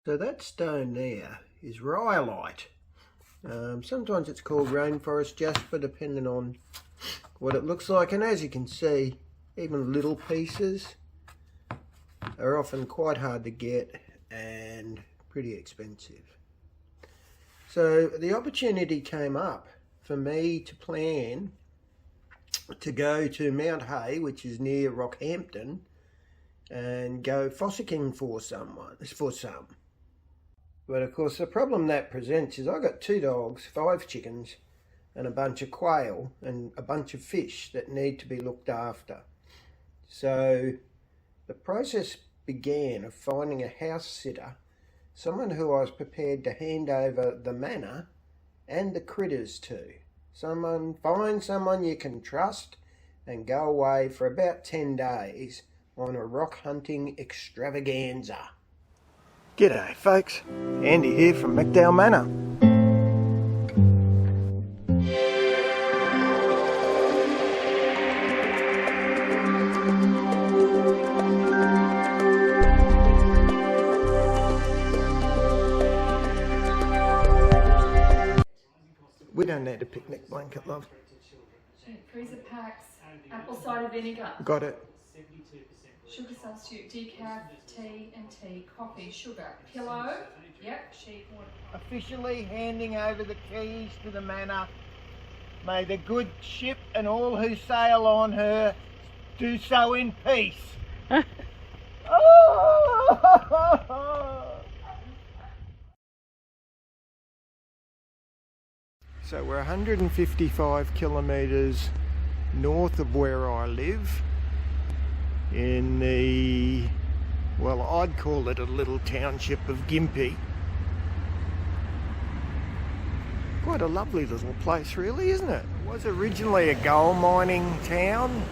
So that stone there is rhyolite. Sometimes it's called rainforest jasper, depending on what it looks like. And as you can see, even little pieces are often quite hard to get and pretty expensive. So the opportunity came up for me to plan to go to Mount Hay, which is near Rockhampton, and go fossicking for some. But of course the problem that presents is I've got 2 dogs, 5 chickens and a bunch of quail and a bunch of fish that need to be looked after. So the process began of finding a house sitter, someone who I was prepared to hand over the manor and the critters to. Find someone you can trust and go away for about 10 days on a rock hunting extravaganza. G'day folks, Andy here from McDowell Manor. We don't need a picnic blanket, love. Freezer packs, apple cider vinegar. Got it. Sugar substitute, decaf, tea and tea, coffee, sugar, pillow, yep, sheep water. Officially handing over the keys to the manor. May the good ship and all who sail on her do so in peace. So we're 155 kilometres north of where I live, in the, well, I'd call it a little township of Gympie. Quite a lovely little place really, isn't it? It was originally a gold mining town.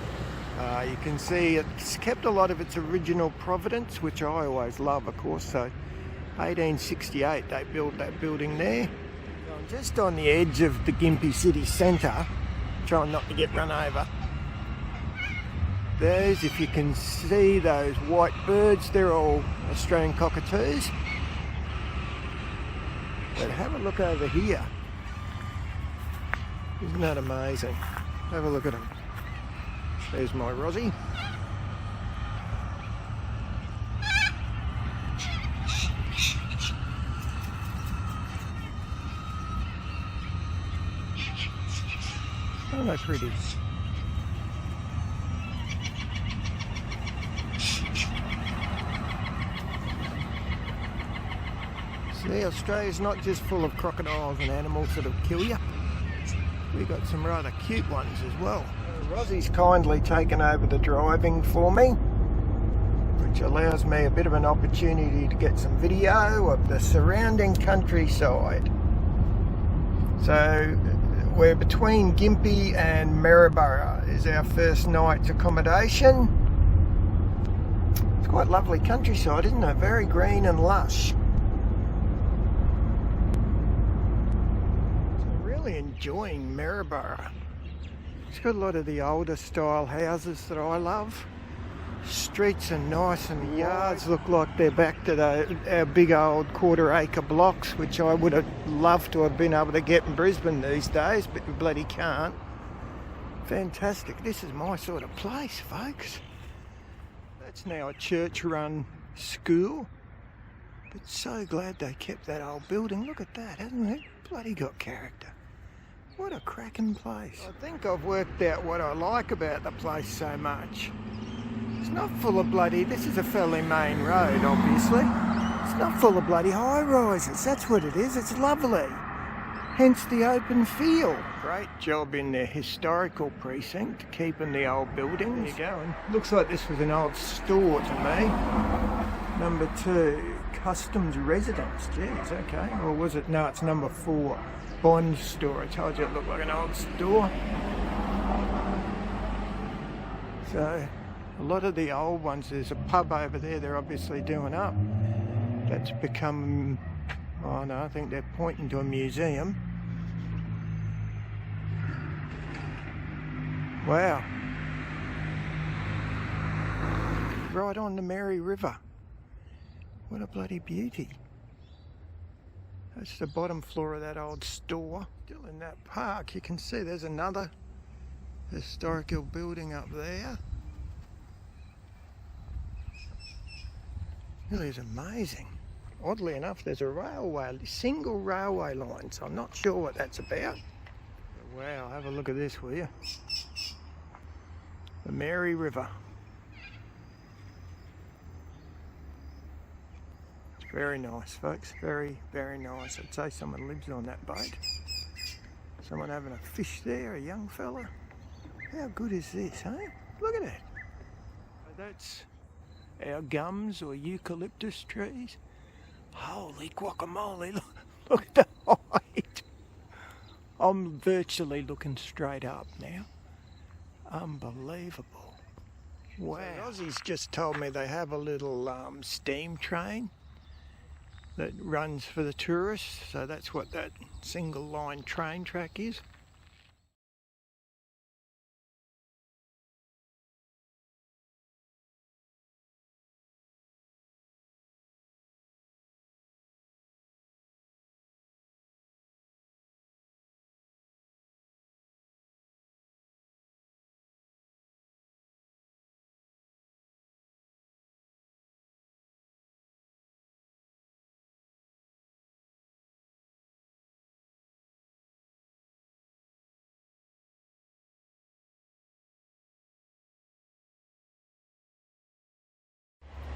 You can see it's kept a lot of its original provenance, which I always love, of course. So 1868 they built that building there. I'm just on the edge of the Gympie city centre, trying not to get run over. There's, if you can see those white birds, they're all Australian cockatoos. But have a look over here. Isn't that amazing? Have a look at them. There's my Rosie. Oh, they're pretty. See, Australia's not just full of crocodiles and animals that'll kill you. We've got some rather cute ones as well. Rosie's kindly taken over the driving for me, which allows me a bit of an opportunity to get some video of the surrounding countryside. So we're between Gympie and Maryborough is our first night's accommodation. It's quite lovely countryside, isn't it? Very green and lush. Enjoying Maryborough. It's got a lot of the older style houses that I love. Streets are nice and the yards look like they're back to our big old 1/4 acre blocks, which I would have loved to have been able to get in Brisbane these days, but we bloody can't. Fantastic. This is my sort of place, folks. That's now a church-run school, but so glad they kept that old building. Look at that, hasn't it? Bloody got character. What a cracking place. I think I've worked out what I like about the place so much. It's not full of bloody, this is a fairly main road obviously. It's not full of bloody high rises, that's what it is, it's lovely. Hence the open feel. Great job in the historical precinct, keeping the old buildings. There you go. And looks like this was an old store to me. Number 2, customs residence, geez, okay. Or was it, no, it's number 4. Bond store. I told you it looked like an old store. So a lot of the old ones, there's a pub over there they're obviously doing up. That's become, oh no, I think they're pointing to a museum. Wow. Right on the Mary River. What a bloody beauty. That's the bottom floor of that old store. Still in that park, you can see there's another historical building up there. Really is amazing. Oddly enough, there's a railway, single railway line, so I'm not sure what that's about. But wow, have a look at this, will you? The Mary River. It's very nice, folks. Very, very nice. I'd say someone lives on that boat. Someone having a fish there, a young fella. How good is this, eh? Look at it. That's our gums or eucalyptus trees. Holy guacamole, look at the height. I'm virtually looking straight up now. Unbelievable. Wow. So Aussies just told me they have a little steam train that runs for the tourists. So that's what that single line train track is.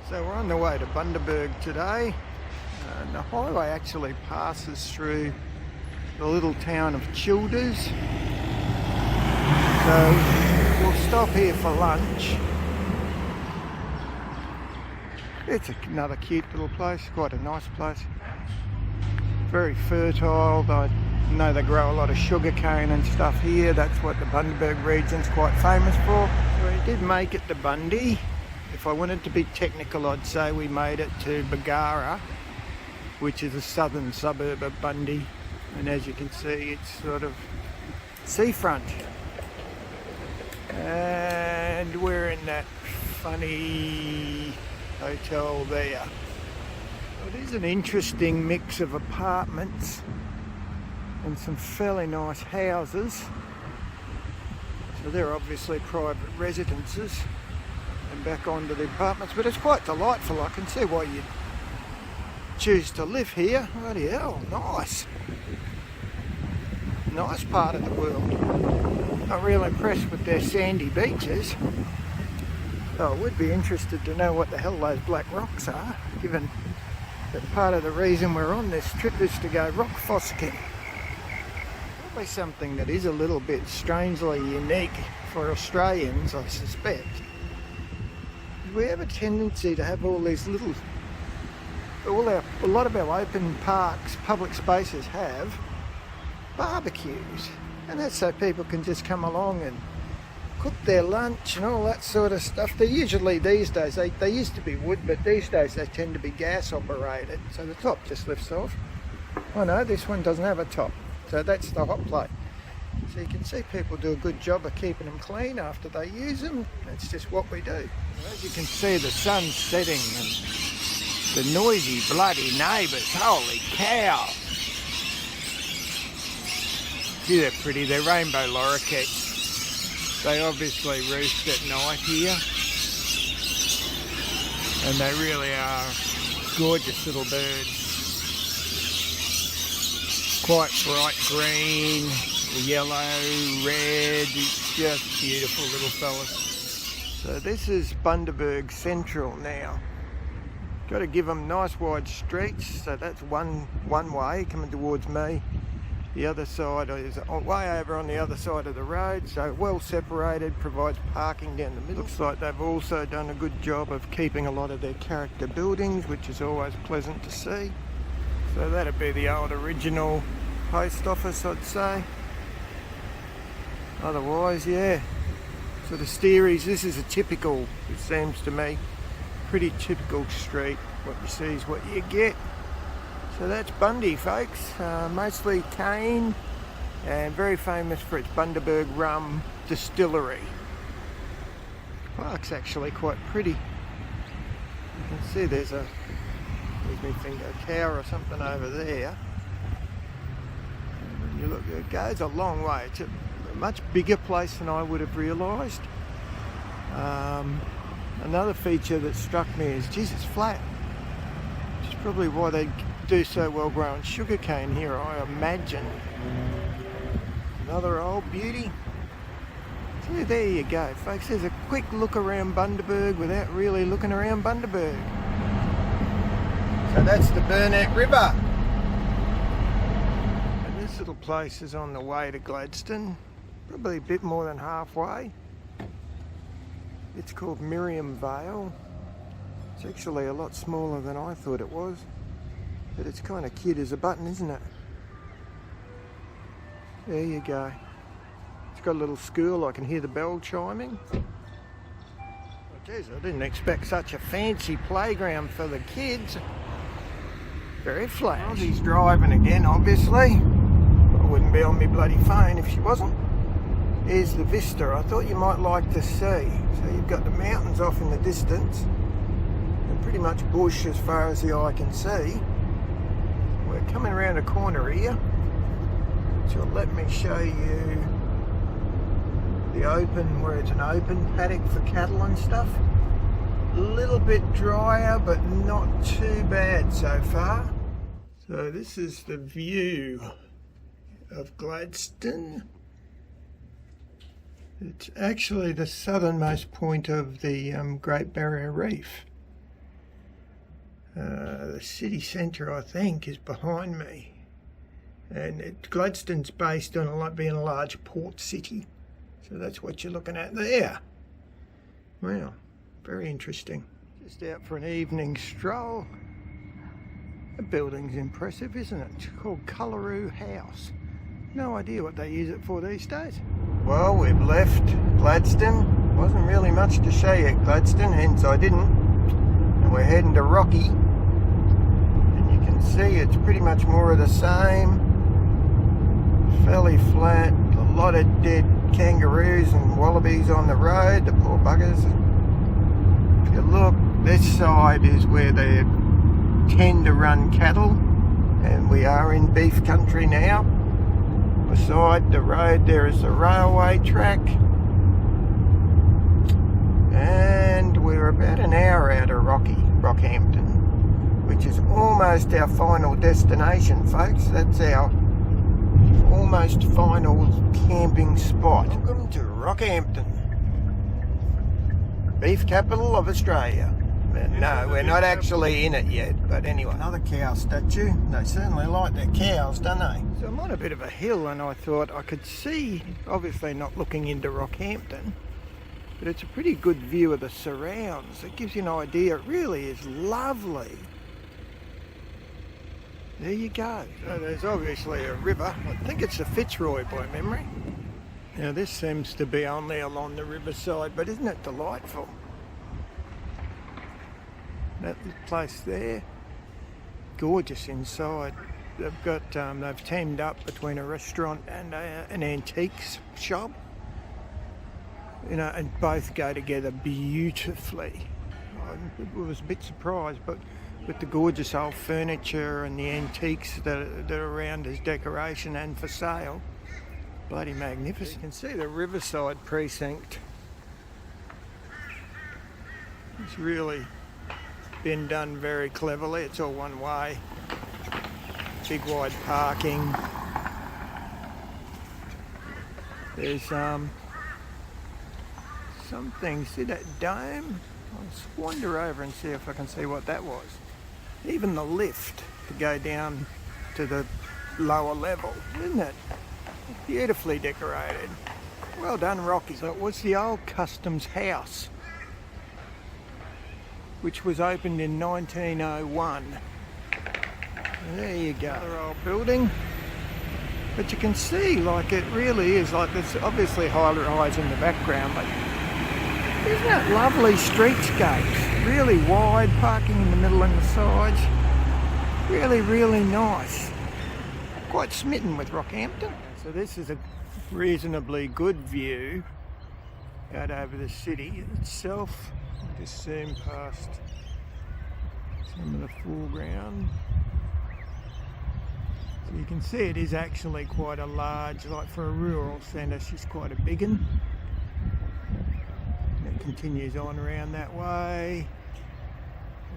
So we're on the way to Bundaberg today. And the highway actually passes through the little town of Childers. So we'll stop here for lunch. It's another cute little place, quite a nice place. Very fertile. I know they grow a lot of sugar cane and stuff here. That's what the Bundaberg region's quite famous for. So we did make it to Bundy. If I wanted to be technical, I'd say we made it to Bagara, which is a southern suburb of Bundy. And as you can see, it's sort of seafront. And we're in that funny hotel there. It is an interesting mix of apartments and some fairly nice houses. So they're obviously private residences. And back onto the apartments, but it's quite delightful. I can see why you'd choose to live here. Bloody hell, nice. Nice part of the world. Not real impressed with their sandy beaches. So I would be interested to know what the hell those black rocks are, given that part of the reason we're on this trip is to go rock fossicking. Probably something that is a little bit strangely unique for Australians, I suspect. We have a tendency to have all these little, a lot of our open parks, public spaces have barbecues, and that's so people can just come along and cook their lunch and all that sort of stuff. They're usually, these days, they used to be wood, but these days they tend to be gas operated, so the top just lifts off. Oh no, this one doesn't have a top, so that's the hot plate. So you can see people do a good job of keeping them clean after they use them. That's just what we do. As you can see, the sun's setting and the noisy bloody neighbours. Holy cow! See, they're pretty. They're rainbow lorikeets. They obviously roost at night here. And they really are gorgeous little birds. Quite bright green, yellow, red, just beautiful little fellas. So this is Bundaberg Central now. Got to give them nice wide streets, so that's one way coming towards me. The other side is way over on the other side of the road, so well separated, provides parking down the middle. Looks like they've also done a good job of keeping a lot of their character buildings, which is always pleasant to see. So that'd be the old original post office, I'd say. Otherwise, yeah, sort of Steeries. This is a typical, it seems to me, pretty typical street. What you see is what you get. So that's Bundy, folks. Mostly cane and very famous for its Bundaberg rum distillery. The park's actually quite pretty. You can see there's a, where's my finger, tower or something over there. You look, it goes a long way. It's a much bigger place than I would have realised. Another feature that struck me is, geez, it's flat. Which is probably why they do so well growing sugarcane here, I imagine. Another old beauty. So there you go, folks. There's a quick look around Bundaberg without really looking around Bundaberg. So that's the Burnett River. And this little place is on the way to Gladstone, probably a bit more than halfway. It's called Miriam Vale. It's actually a lot smaller than I thought it was, but it's kind of cute as a button, isn't it? There you go. It's got a little school. I can hear the bell chiming. Oh, geez, I didn't expect such a fancy playground for the kids. Very flash. She's driving again, obviously. I wouldn't be on my bloody phone if she wasn't. Here's the vista I thought you might like to see. So you've got the mountains off in the distance and pretty much bush as far as the eye can see. We're coming around a corner here, so let me show you the open, where it's an open paddock for cattle and stuff. A little bit drier, but not too bad so far. So this is the view of Gladstone. It's actually the southernmost point of the Great Barrier Reef. The city centre, I think, is behind me. And Gladstone's based on being a large port city. So that's what you're looking at there. Wow, very interesting. Just out for an evening stroll. The building's impressive, isn't it? It's called Cullaroo House. No idea what they use it for these days. Well, we've left Gladstone. Wasn't really much to show you at Gladstone, hence I didn't. And we're heading to Rocky. And you can see it's pretty much more of the same. Fairly flat, a lot of dead kangaroos and wallabies on the road, the poor buggers. If you look, this side is where they tend to run cattle, and we are in beef country now. Beside the road there is the railway track, and we're about an hour out of Rockhampton, which is almost our final destination, folks. That's our almost final camping spot. Welcome to Rockhampton, beef capital of Australia. No, we're not actually in it yet, but anyway. Another cow statue. They certainly like their cows, don't they? So I'm on a bit of a hill, and I thought I could see, obviously not looking into Rockhampton, but it's a pretty good view of the surrounds. It gives you an idea. It really is lovely. There you go. So there's obviously a river. I think it's the Fitzroy by memory. Now this seems to be only along the riverside, but isn't it delightful? That place there, gorgeous inside. They've got they've teamed up between a restaurant and an antiques shop. You know, and both go together beautifully. I was a bit surprised, but with the gorgeous old furniture and the antiques that are around as decoration and for sale, bloody magnificent. You can see the Riverside precinct. It's really been done very cleverly. It's all one way, big wide parking. There's some things. See that dome? I'll just wander over and see if I can see what that was. Even the lift to go down to the lower level, isn't it? Beautifully decorated. Well done, Rocky. So it was the old customs house, which was opened in 1901. There you go. Another old building. But you can see, like, it really is, like, there's obviously high-rise in the background, but isn't that lovely streetscapes? Really wide, parking in the middle and the sides. Really, really nice. Quite smitten with Rockhampton. So this is a reasonably good view out over the city itself. Just zoom past some of the foreground. You can see it is actually quite a large, like for a rural centre, she's quite a big one. It continues on around that way.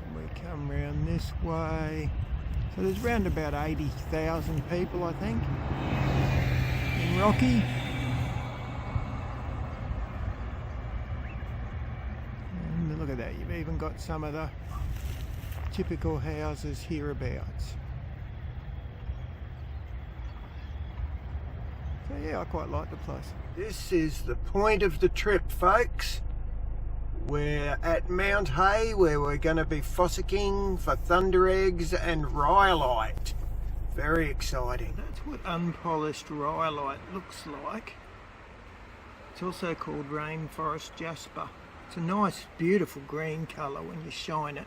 And we come round this way. So there's around about 80,000 people, I think, in Rocky. And look at that, you've even got some of the typical houses hereabouts. So yeah, I quite like the place. This is the point of the trip, folks. We're at Mount Hay, where we're going to be fossicking for thunder eggs and rhyolite. Very exciting. That's what unpolished rhyolite looks like. It's also called rainforest jasper. It's a nice, beautiful green colour when you shine it.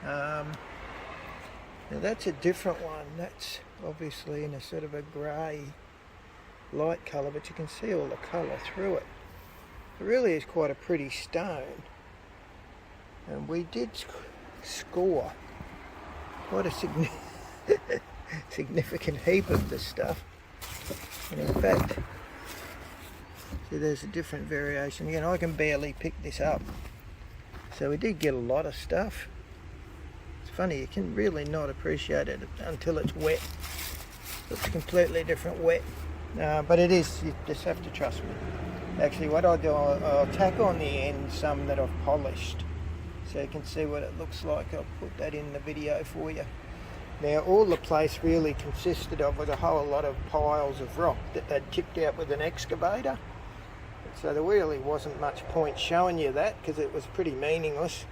Now that's a different one. That's obviously in a sort of a grey light colour, but you can see all the colour through it. It really is quite a pretty stone, and we did score quite a significant heap of this stuff. And in fact, see, there's a different variation. Again, I can barely pick this up, so we did get a lot of stuff. It's funny, you can really not appreciate it until it's wet. It's completely different wet, but it is. You just have to trust me. Actually, what I'll do, I'll tack on the end some that I've polished, so you can see what it looks like. I'll put that in the video for you. Now, all the place really consisted of was a whole lot of piles of rock that they'd kicked out with an excavator. So there really wasn't much point showing you that, because it was pretty meaningless.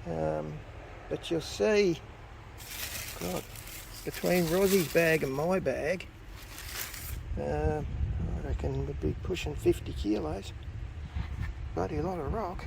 But you'll see, God, between Rossie's bag and my bag, I reckon we'd be pushing 50 kilos. Bloody lot of rock.